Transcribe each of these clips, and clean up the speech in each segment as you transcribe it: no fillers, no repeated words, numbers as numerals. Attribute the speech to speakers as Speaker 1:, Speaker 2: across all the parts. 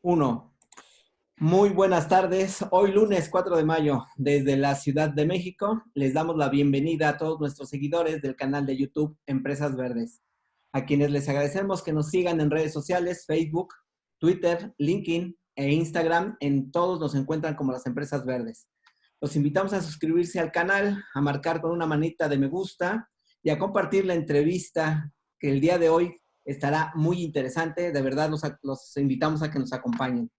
Speaker 1: Uno. Muy buenas tardes. Hoy lunes 4 de mayo, desde la Ciudad de México, les damos la bienvenida a todos nuestros seguidores del canal de YouTube Empresas Verdes, a quienes les agradecemos que nos sigan en redes sociales, Facebook, Twitter, LinkedIn e Instagram. En todos nos encuentran como las Empresas Verdes. Los invitamos a suscribirse al canal, a marcar con una manita de me gusta y a compartir la entrevista que el día de hoy estará muy interesante. De verdad, los invitamos a que nos acompañen.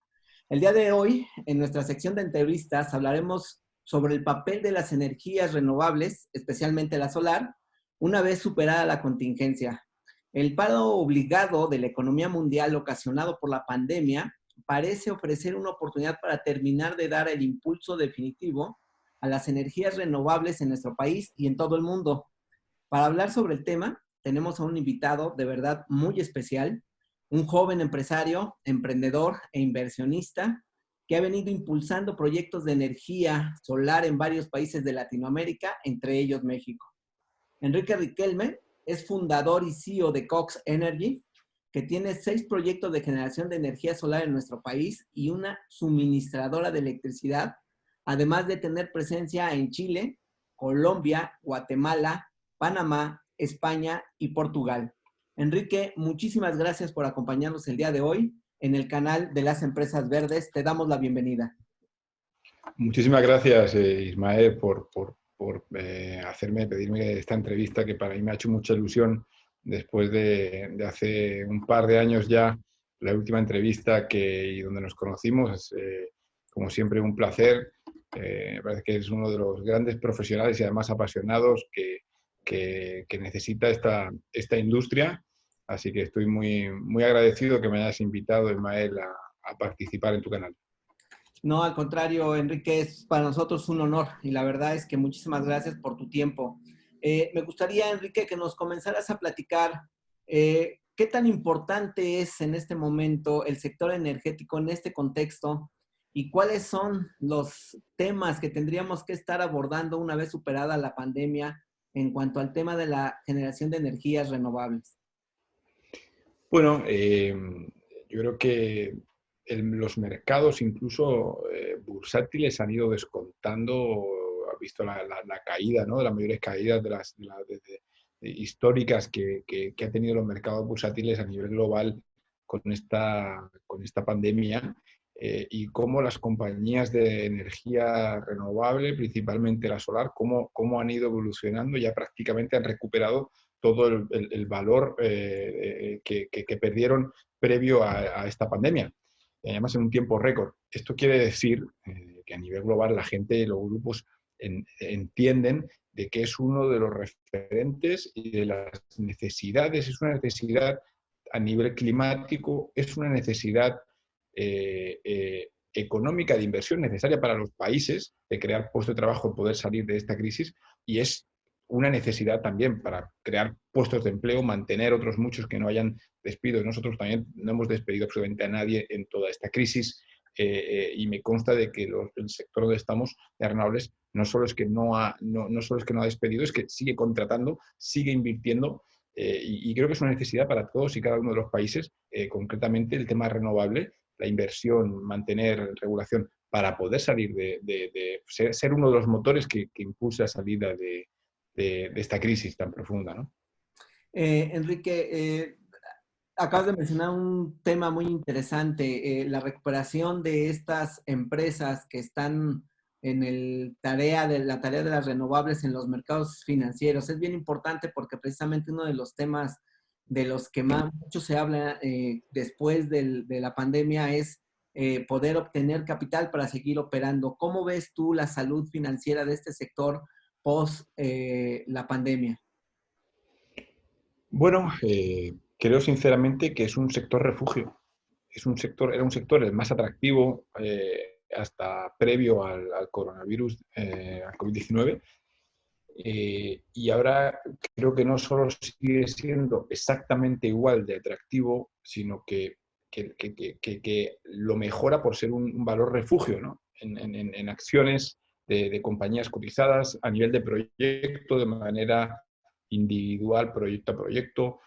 Speaker 1: El día de hoy, en nuestra sección de entrevistas, hablaremos sobre el papel de las energías renovables, especialmente la solar, una vez superada la contingencia. El paro obligado de la economía mundial ocasionado por la pandemia parece ofrecer una oportunidad para terminar de dar el impulso definitivo a las energías renovables en nuestro país y en todo el mundo. Para hablar sobre el tema, tenemos a un invitado de verdad muy especial, un joven empresario, emprendedor e inversionista que ha venido impulsando proyectos de energía solar en varios países de Latinoamérica, entre ellos México. Enrique Riquelme es fundador y CEO de Cox Energy, que tiene 6 proyectos de generación de energía solar en nuestro país y una suministradora de electricidad, además de tener presencia en Chile, Colombia, Guatemala, Panamá, España y Portugal. Enrique, muchísimas gracias por acompañarnos el día de hoy en el canal de las Empresas Verdes. Te damos la bienvenida.
Speaker 2: Muchísimas gracias, Ismael, por pedirme esta entrevista, que para mí me ha hecho mucha ilusión después de hace un par de años ya, la última entrevista y donde nos conocimos. Como siempre, un placer. Me parece que es uno de los grandes profesionales y además apasionados que necesita esta industria. Así que estoy muy agradecido que me hayas invitado, Ismael, a participar en tu canal.
Speaker 1: No, al contrario, Enrique, es para nosotros un honor y la verdad es que muchísimas gracias por tu tiempo. Me gustaría, Enrique, que nos comenzaras a platicar qué tan importante es en este momento el sector energético en este contexto y cuáles son los temas que tendríamos que estar abordando una vez superada la pandemia en cuanto al tema de la generación de energías renovables.
Speaker 2: Bueno, yo creo que los mercados, incluso bursátiles, han ido descontando. Ha visto la caída, ¿no? De las mayores caídas históricas que ha tenido los mercados bursátiles a nivel global con esta pandemia, y cómo las compañías de energía renovable, principalmente la solar, cómo han ido evolucionando. Ya prácticamente han recuperado todo el valor que perdieron previo a esta pandemia, además en un tiempo récord. Esto quiere decir que a nivel global la gente y los grupos entienden de que es uno de los referentes y de las necesidades. Es una necesidad a nivel climático, es una necesidad económica de inversión necesaria para los países, de crear puestos de trabajo y poder salir de esta crisis, y es una necesidad también para crear puestos de empleo, mantener otros muchos que no hayan despidos. Nosotros también no hemos despedido absolutamente a nadie en toda esta crisis, y me consta de que el sector donde estamos de renovables no solo es que no solo es que no ha despedido, es que sigue contratando, sigue invirtiendo, y creo que es una necesidad para todos y cada uno de los países, concretamente el tema renovable, la inversión, mantener regulación para poder salir de ser uno de los motores que impulsa la salida de esta crisis tan profunda, ¿no?
Speaker 1: Enrique, acabas de mencionar un tema muy interesante, la recuperación de estas empresas que están en la tarea de las renovables en los mercados financieros. Es bien importante porque precisamente uno de los temas de los que más mucho se habla después de la pandemia es poder obtener capital para seguir operando. ¿Cómo ves tú la salud financiera de este sector post la pandemia?
Speaker 2: Bueno, creo sinceramente que es un sector refugio. Era un sector el más atractivo hasta previo al coronavirus, al COVID-19. Y ahora creo que no solo sigue siendo exactamente igual de atractivo, sino que lo mejora por ser un valor refugio, ¿no? En acciones de compañías cotizadas a nivel de proyecto, de manera individual, proyecto a proyecto,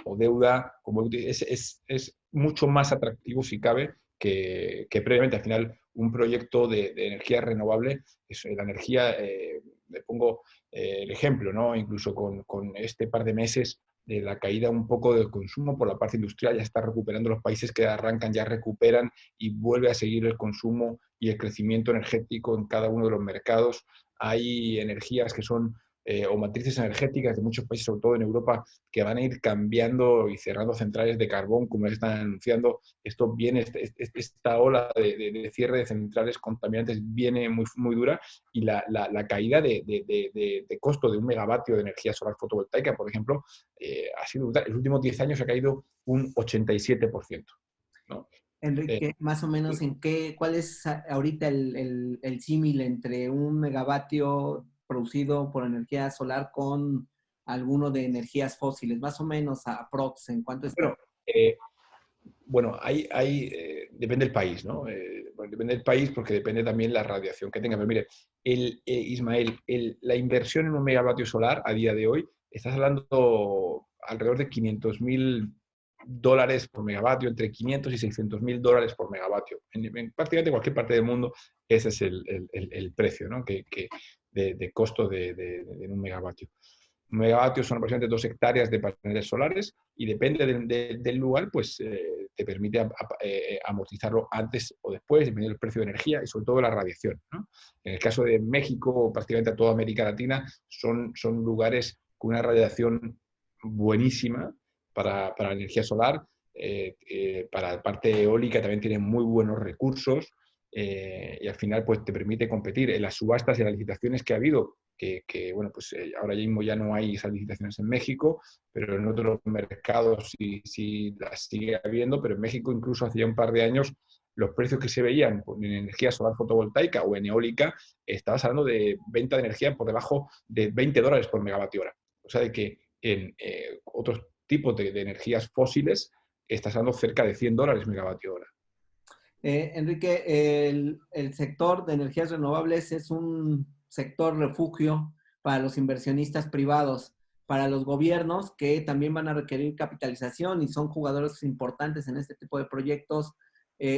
Speaker 2: o deuda. Es mucho más atractivo, si cabe, que previamente. Al final, un proyecto de energía renovable, es la energía, le pongo el ejemplo, ¿no? Incluso con este par de meses de la caída un poco del consumo por la parte industrial, ya está recuperando los países que arrancan, ya recuperan y vuelve a seguir el consumo y el crecimiento energético en cada uno de los mercados. Hay energías que son, o matrices energéticas de muchos países, sobre todo en Europa, que van a ir cambiando y cerrando centrales de carbón, como ya están anunciando. Esto viene, esta ola de cierre de centrales contaminantes viene muy, muy dura, y la caída de costo de un megavatio de energía solar fotovoltaica, por ejemplo, ha sido brutal. En los últimos 10 años ha caído un 87%, ¿no?
Speaker 1: Enrique, más o menos cuál es ahorita el símil entre un megavatio producido por energía solar con alguno de energías fósiles, más o menos aprox, ¿en cuánto está?
Speaker 2: Bueno, depende del país, ¿no? Bueno, depende del país porque depende también la radiación que tenga. Pero mire, Ismael, la inversión en un megavatio solar a día de hoy, estás hablando alrededor de $500.000 por megavatio, entre 500 y $600.000 por megavatio. En prácticamente cualquier parte del mundo, ese es el precio, ¿no? De costo de un megavatio. Un megavatio son aproximadamente 2 hectáreas de paneles solares, y depende del lugar, pues te permite amortizarlo antes o después, dependiendo del precio de energía y sobre todo la radiación, ¿no? En el caso de México, prácticamente a toda América Latina, son lugares con una radiación buenísima para la energía solar. Para la parte eólica también tienen muy buenos recursos, y al final pues te permite competir en las subastas y las licitaciones que ha habido, bueno, pues ahora mismo ya no hay esas licitaciones en México, pero en otros mercados sí las sigue habiendo. Pero en México, incluso hace ya un par de años, los precios que se veían en energía solar fotovoltaica o en eólica, estabas hablando de venta de energía por debajo de $20 por megavatio hora. O sea, de que en otros tipos de energías fósiles estás hablando cerca de $100 megavatio hora.
Speaker 1: Enrique, el sector de energías renovables es un sector refugio para los inversionistas privados, para los gobiernos que también van a requerir capitalización y son jugadores importantes en este tipo de proyectos.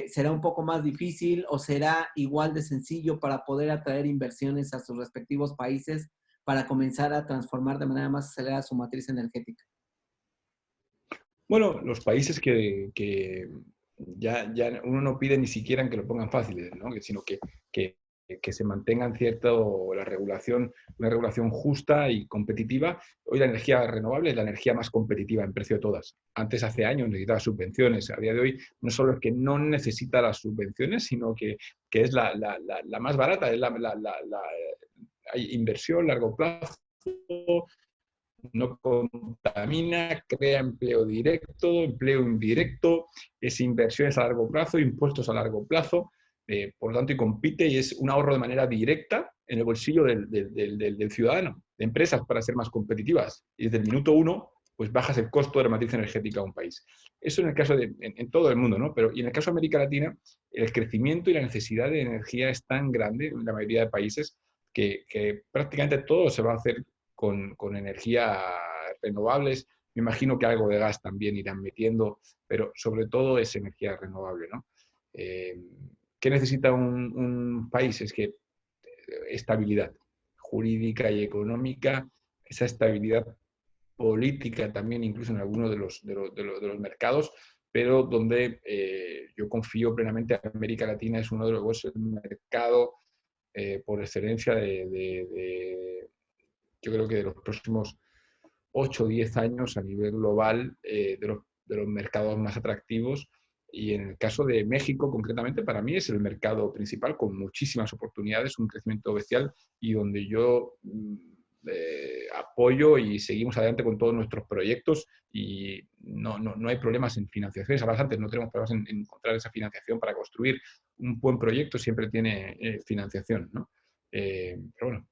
Speaker 1: ¿Será un poco más difícil o será igual de sencillo para poder atraer inversiones a sus respectivos países para comenzar a transformar de manera más acelerada su matriz energética?
Speaker 2: Bueno, los países que ya uno no pide ni siquiera que lo pongan fáciles, ¿no? Sino que, que se mantengan la regulación, una regulación justa y competitiva. Hoy la energía renovable es la energía más competitiva en precio de todas. Antes, hace años, necesitaba subvenciones. A día de hoy no solo es que no necesita las subvenciones, sino que es la más barata. Hay inversión a largo plazo, no contamina, crea empleo directo, empleo indirecto, es inversiones a largo plazo, impuestos a largo plazo, por lo tanto, y compite, y es un ahorro de manera directa en el bolsillo del ciudadano, de empresas, para ser más competitivas. Y desde el minuto uno, pues bajas el costo de la matriz energética a un país. Eso en el caso en todo el mundo, ¿no? Pero y en el caso de América Latina, el crecimiento y la necesidad de energía es tan grande en la mayoría de países que prácticamente todo se va a hacer con energía renovables. Me imagino que algo de gas también irán metiendo, pero sobre todo es energía renovable, ¿no? ¿Qué necesita un país? Es que estabilidad jurídica y económica, esa estabilidad política también, incluso en algunos de los mercados, pero donde yo confío plenamente. América Latina es uno de los mercados por excelencia yo creo que de los próximos 8 o 10 años a nivel global, de los mercados más atractivos. Y en el caso de México, concretamente, para mí es el mercado principal con muchísimas oportunidades, un crecimiento bestial, y donde yo apoyo y seguimos adelante con todos nuestros proyectos, y no hay problemas en financiación. Hablabas antes, no tenemos problemas en encontrar esa financiación para construir un buen proyecto, siempre tiene financiación, ¿no? Pero bueno.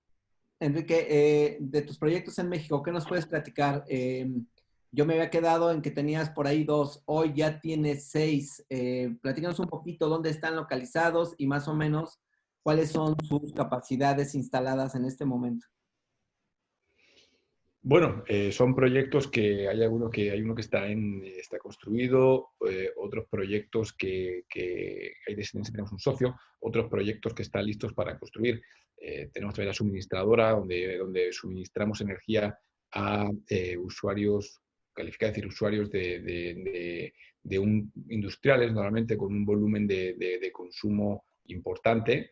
Speaker 1: Enrique, de tus proyectos en México, ¿qué nos puedes platicar? Yo me había quedado en que tenías por ahí 2, hoy ya tienes 6. Platícanos un poquito dónde están localizados y más o menos cuáles son sus capacidades instaladas en este momento.
Speaker 2: Bueno, son proyectos que hay hay uno que está construido, otros proyectos que ahí tenemos un socio, otros proyectos que están listos para construir. Tenemos también la suministradora donde suministramos energía a usuarios, califica decir usuarios industriales, normalmente con un volumen de consumo importante.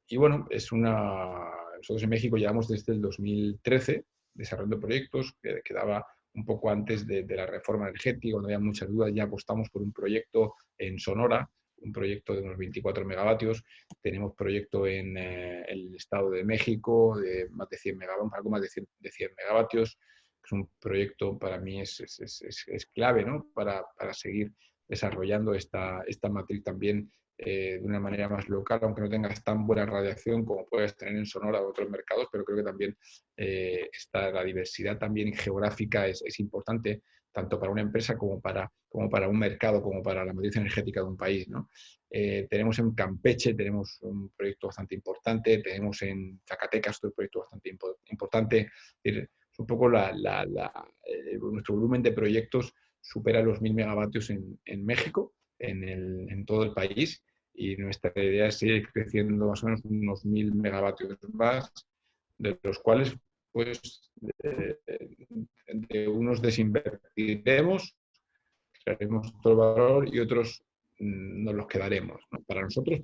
Speaker 2: Y bueno, nosotros en México llevamos desde el 2013 desarrollando proyectos, que quedaba un poco antes de la reforma energética, cuando había muchas dudas, ya apostamos por un proyecto en Sonora, un proyecto de unos 24 megavatios. Tenemos proyecto en el Estado de México de más de 100 megavatios, algo más de 100 megavatios. Es un proyecto, para mí es clave, ¿no? Para seguir desarrollando esta matriz también de una manera más local, aunque no tengas tan buena radiación como puedes tener en Sonora o otros mercados, pero creo que también la diversidad también geográfica es importante, tanto para una empresa como para un mercado, como para la matriz energética de un país, ¿no? Tenemos en Campeche, tenemos un proyecto bastante importante, tenemos en Zacatecas otro proyecto bastante importante. Es un poco nuestro volumen de proyectos supera los 1.000 megavatios en México, en todo el país, y nuestra idea es seguir creciendo más o menos unos 1.000 megavatios más, de los cuales pues de unos desinvertiremos, crearemos todo el valor y otros nos los quedaremos, ¿no? Para nosotros,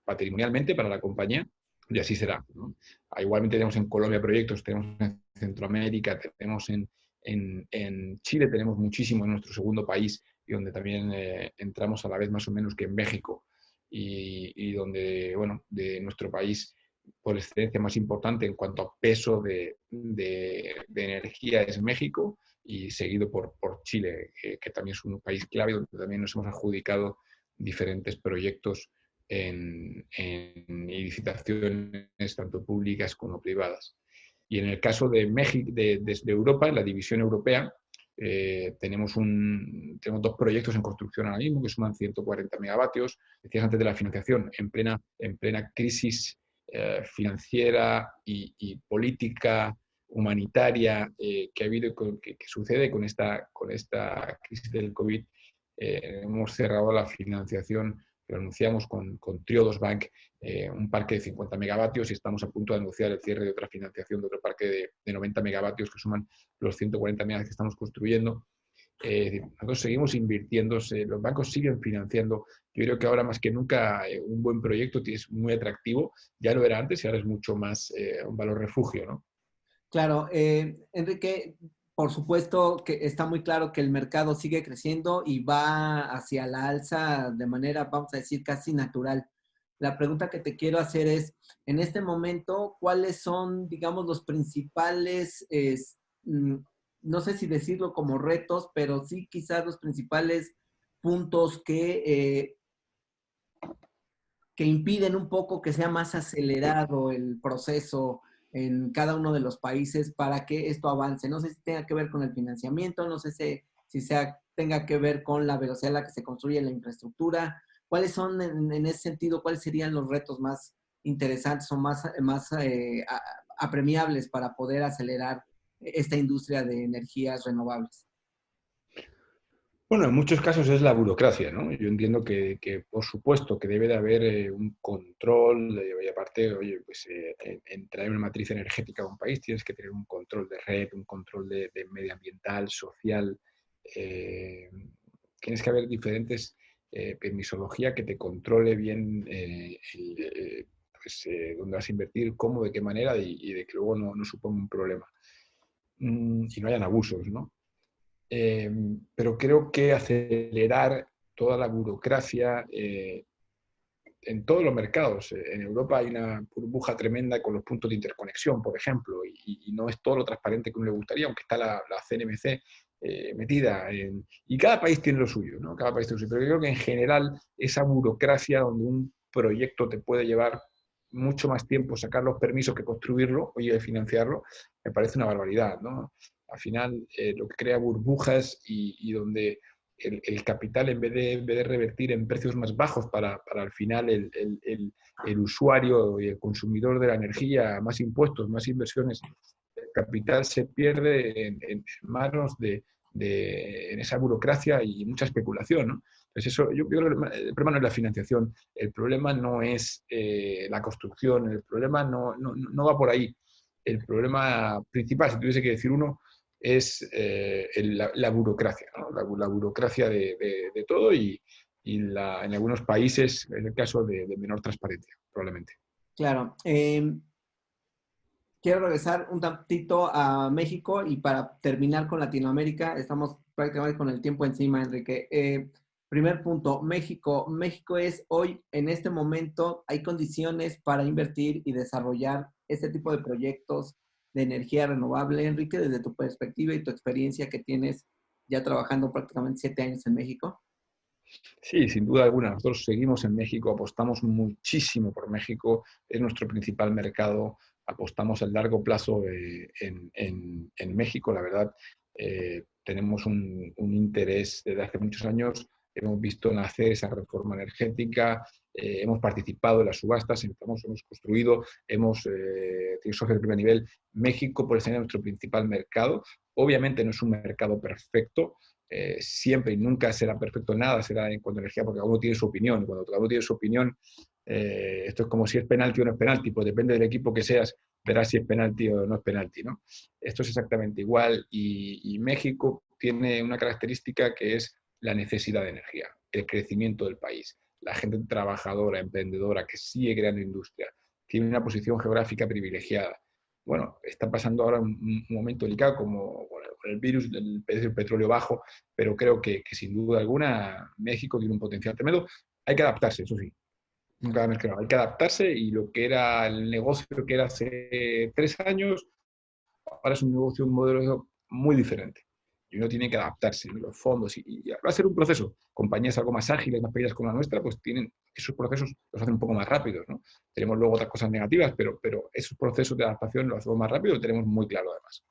Speaker 2: patrimonialmente, para la compañía, y así será, ¿no? Igualmente tenemos en Colombia proyectos, tenemos en Centroamérica, tenemos en Chile, tenemos muchísimo en nuestro segundo país y donde también entramos a la vez más o menos que en México y donde, bueno, de nuestro país por excelencia más importante en cuanto a peso de energía es México y seguido por Chile, que también es un país clave donde también nos hemos adjudicado diferentes proyectos y licitaciones tanto públicas como privadas. Y en el caso de México, desde Europa, en la división europea, tenemos dos proyectos en construcción ahora mismo que suman 140 megavatios. Decías antes de la financiación, en plena crisis financiera y política humanitaria que ha habido, que sucede con esta crisis del COVID, hemos cerrado la financiación, lo anunciamos con Triodos Bank, un parque de 50 megavatios y estamos a punto de anunciar el cierre de otra financiación de otro parque de 90 megavatios que suman los 140 megavatios que estamos construyendo. Nosotros seguimos invirtiendo, los bancos siguen financiando. Yo creo que ahora más que nunca un buen proyecto es muy atractivo. Ya lo era antes y ahora es mucho más un valor refugio, ¿no?
Speaker 1: Claro, Enrique, por supuesto que está muy claro que el mercado sigue creciendo y va hacia la alza de manera, vamos a decir, casi natural. La pregunta que te quiero hacer es, en este momento, ¿cuáles son, digamos, los principales, no sé si decirlo como retos, pero sí quizás los principales puntos que impiden un poco que sea más acelerado el proceso en cada uno de los países para que esto avance? No sé si tenga que ver con el financiamiento, no sé tenga que ver con la velocidad a la que se construye la infraestructura. ¿Cuáles son, en ese sentido, cuáles serían los retos más interesantes o más apremiables para poder acelerar esta industria de energías renovables?
Speaker 2: Bueno, en muchos casos es la burocracia, ¿no? Yo entiendo que por supuesto, que debe de haber un control, y aparte, oye, pues en traer una matriz energética a un país tienes que tener un control de red, un control de medioambiental, social. eh, Tienes que haber diferentes permisología que te controle bien dónde vas a invertir, cómo, de qué manera y de que luego no suponga un problema. Y no hayan abusos, ¿no? Pero creo que acelerar toda la burocracia en todos los mercados. En Europa hay una burbuja tremenda con los puntos de interconexión, por ejemplo, y no es todo lo transparente que uno le gustaría, aunque está la CNMC metida y cada país tiene lo suyo, ¿no? Cada país tiene lo suyo. Pero yo creo que en general esa burocracia donde un proyecto te puede llevar mucho más tiempo sacar los permisos que construirlo o financiarlo, me parece una barbaridad, ¿no? Al final, lo que crea burbujas y donde el capital, en vez de revertir en precios más bajos para al final el usuario y el consumidor de la energía, más impuestos, más inversiones, capital se pierde en manos en esa burocracia y mucha especulación, ¿no? Entonces eso, yo creo que el problema no es la financiación, el problema no es la construcción, el problema no va por ahí. El problema principal, si tuviese que decir uno, es la burocracia, ¿no? La burocracia de todo en algunos países, en el caso de menor transparencia, probablemente.
Speaker 1: Claro. Quiero regresar un tantito a México y para terminar con Latinoamérica, estamos prácticamente con el tiempo encima, Enrique. Primer punto, México. México es hoy, en este momento, hay condiciones para invertir y desarrollar este tipo de proyectos de energía renovable, Enrique, desde tu perspectiva y tu experiencia que tienes ya trabajando prácticamente 7 años en México.
Speaker 2: Sí, sin duda alguna. Nosotros seguimos en México, apostamos muchísimo por México, es nuestro principal mercado, apostamos a largo plazo en México, la verdad. Tenemos un interés desde hace muchos años, hemos visto nacer esa reforma energética, hemos participado en las subastas, hemos construido, hemos tenido socios de primer nivel. México, por ser nuestro principal mercado, obviamente no es un mercado perfecto, siempre y nunca será perfecto nada, será en cuanto a energía, porque cada uno tiene su opinión. Y cuando cada uno tiene su opinión, esto es como si es penalti o no es penalti, pues depende del equipo que seas, verás si es penalti o no es penalti, ¿no? Esto es exactamente igual y México tiene una característica que es la necesidad de energía, el crecimiento del país, la gente trabajadora, emprendedora, que sigue creando industria, tiene una posición geográfica privilegiada. Bueno, está pasando ahora un momento delicado como con el virus del precio del petróleo bajo, pero creo que sin duda alguna México tiene un potencial tremendo. Hay que adaptarse, eso sí. Nunca me creo. Hay que adaptarse y lo que era el negocio que era hace 3 años, ahora es un negocio, un modelo muy diferente. Y uno tiene que adaptarse, ¿no? Los fondos. Y va a ser un proceso. Compañías algo más ágiles, más pequeñas como la nuestra, pues tienen esos procesos, los hacen un poco más rápidos, ¿no? Tenemos luego otras cosas negativas, pero esos procesos de adaptación los hacemos más rápido y lo tenemos muy claro además.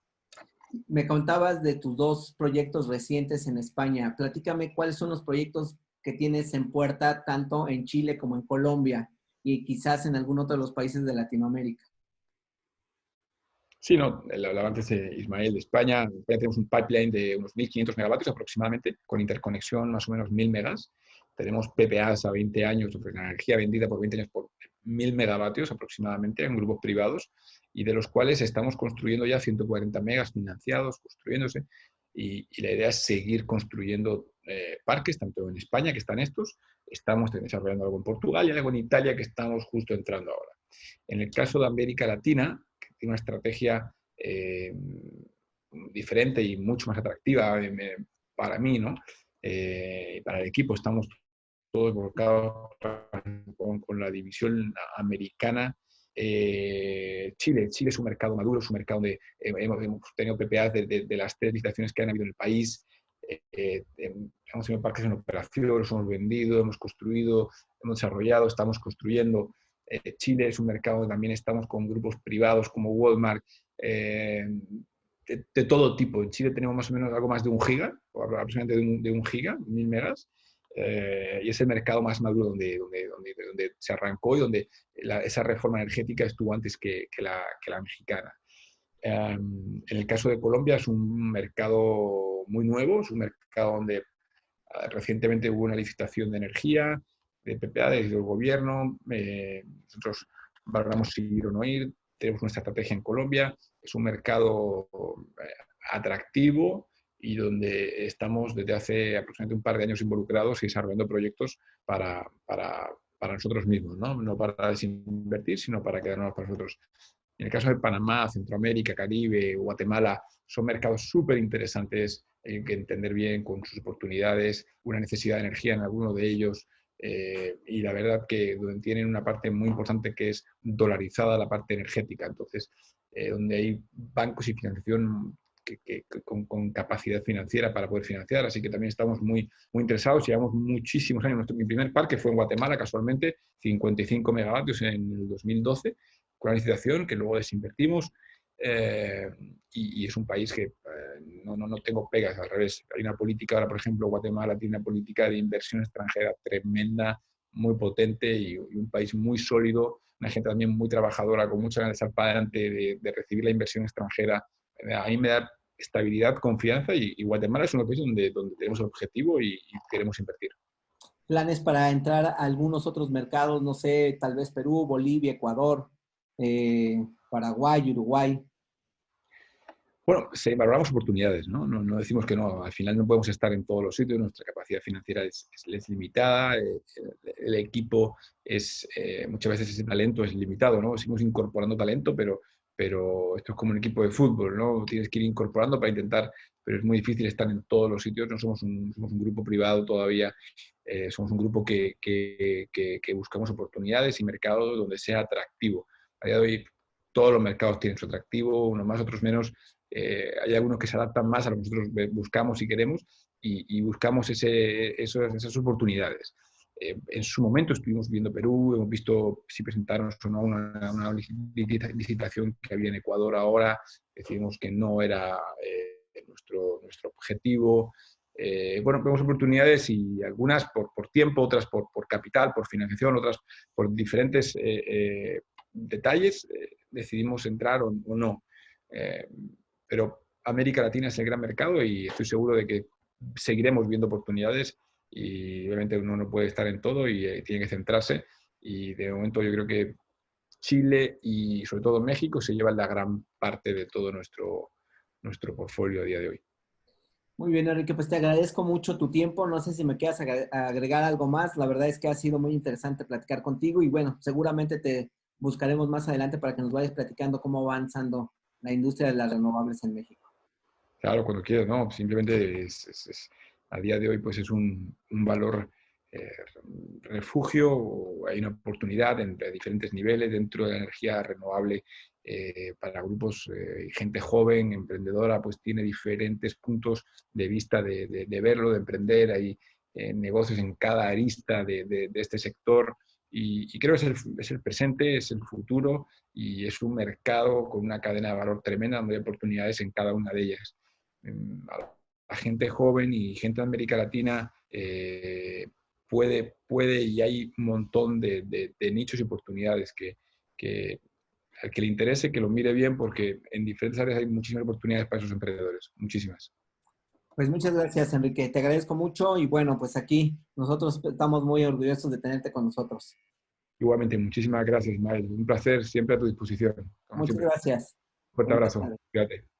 Speaker 1: Me contabas de tus dos proyectos recientes en España. Platícame cuáles son los proyectos que tienes en puerta, tanto en Chile como en Colombia y quizás en algún otro de los países de Latinoamérica.
Speaker 2: Sí, no, el hablaba antes de Ismael de España. En España tenemos un pipeline de unos 1.500 megavatios aproximadamente, con interconexión más o menos 1.000 megas. Tenemos PPAs a 20 años, la energía vendida por 20 años por 1.000 megavatios aproximadamente en grupos privados, y de los cuales estamos construyendo ya 140 megas financiados, construyéndose. Y la idea es seguir construyendo parques, tanto en España, que están estos, estamos desarrollando algo en Portugal y algo en Italia, que estamos justo entrando ahora. En el caso de América Latina, tiene una estrategia diferente y mucho más atractiva para mí, ¿no? Para el equipo estamos todos volcados con la división americana. Chile es un mercado maduro, es un mercado donde hemos tenido PPAs de las 3 licitaciones que han habido en el país. Hemos tenido parques en operación, los hemos vendido, hemos construido, hemos desarrollado, estamos construyendo. Chile es un mercado donde también estamos con grupos privados como Walmart, de todo tipo. En Chile tenemos más o menos algo más de 1 giga, o aproximadamente de un giga, 1.000 megas, y es el mercado más maduro donde se arrancó y donde esa reforma energética estuvo antes que la mexicana. En el caso de Colombia es un mercado muy nuevo, es un mercado donde recientemente hubo una licitación de energía, de PPA, desde el gobierno. Nosotros valoramos si ir o no ir. Tenemos nuestra estrategia en Colombia. Es un mercado atractivo y donde estamos desde hace aproximadamente un par de años involucrados y desarrollando proyectos para nosotros mismos, ¿no? No para desinvertir, sino para quedarnos para nosotros. En el caso de Panamá, Centroamérica, Caribe, Guatemala, son mercados súper interesantes, hay que entender bien con sus oportunidades, una necesidad de energía en alguno de ellos, y la verdad que tienen una parte muy importante que es dolarizada la parte energética, entonces donde hay bancos y financiación con capacidad financiera para poder financiar, así que también estamos muy interesados, llevamos muchísimos años. Mi primer parque fue en Guatemala, casualmente, 55 megavatios en el 2012, con una licitación que luego desinvertimos, y es un país que no tengo pegas, al revés. Hay una política ahora, por ejemplo, Guatemala tiene una política de inversión extranjera tremenda, muy potente y un país muy sólido, una gente también muy trabajadora, con mucha ganas de estar para adelante, de recibir la inversión extranjera. A mí me da estabilidad, confianza y Guatemala es un país donde tenemos el objetivo y queremos invertir.
Speaker 1: ¿Planes para entrar a algunos otros mercados? No sé, tal vez Perú, Bolivia, Ecuador, Paraguay, Uruguay.
Speaker 2: Bueno, valoramos oportunidades, ¿no? No decimos que no, al final no podemos estar en todos los sitios, nuestra capacidad financiera es limitada, el equipo muchas veces ese talento es limitado, ¿no? Seguimos incorporando talento, pero esto es como un equipo de fútbol, ¿no? Tienes que ir incorporando para intentar, pero es muy difícil estar en todos los sitios, no somos un grupo privado todavía, somos un grupo que buscamos oportunidades y mercados donde sea atractivo. A día de hoy todos los mercados tienen su atractivo, unos más, otros menos. Hay algunos que se adaptan más a lo que nosotros buscamos y queremos y buscamos esas oportunidades. En su momento estuvimos viendo Perú, hemos visto si presentaron o no una licitación que había en Ecuador ahora, decidimos que no era nuestro objetivo. Bueno, vemos oportunidades y algunas por tiempo, otras por capital, por financiación, otras por diferentes detalles, decidimos entrar o no. Pero América Latina es el gran mercado y estoy seguro de que seguiremos viendo oportunidades y obviamente uno no puede estar en todo y tiene que centrarse y de momento yo creo que Chile y sobre todo México se llevan la gran parte de todo nuestro portfolio a día de hoy.
Speaker 1: Muy bien, Enrique, pues te agradezco mucho tu tiempo. No sé si me quieras agregar algo más. La verdad es que ha sido muy interesante platicar contigo y bueno, seguramente te buscaremos más adelante para que nos vayas platicando cómo va avanzando la industria de las renovables en México.
Speaker 2: Claro, cuando quieras, ¿no? Simplemente a día de hoy pues es un valor eh, refugio, hay una oportunidad en diferentes niveles dentro de la energía renovable para grupos y gente joven, emprendedora, pues tiene diferentes puntos de vista de verlo, de emprender. Hay negocios en cada arista de este sector y creo que es el presente, es el futuro y es un mercado con una cadena de valor tremenda donde hay oportunidades en cada una de ellas. A gente joven y gente de América Latina puede y hay un montón de nichos y oportunidades que al que le interese que lo mire bien porque en diferentes áreas hay muchísimas oportunidades para esos emprendedores, muchísimas.
Speaker 1: Pues muchas gracias, Enrique. Te agradezco mucho y bueno, pues aquí nosotros estamos muy orgullosos de tenerte con nosotros.
Speaker 2: Igualmente, muchísimas gracias, Ismael. Un placer, siempre a tu disposición. Como
Speaker 1: Muchas
Speaker 2: siempre.
Speaker 1: gracias.
Speaker 2: Fuerte
Speaker 1: Bonita
Speaker 2: abrazo.
Speaker 1: tarde.
Speaker 2: Cuídate.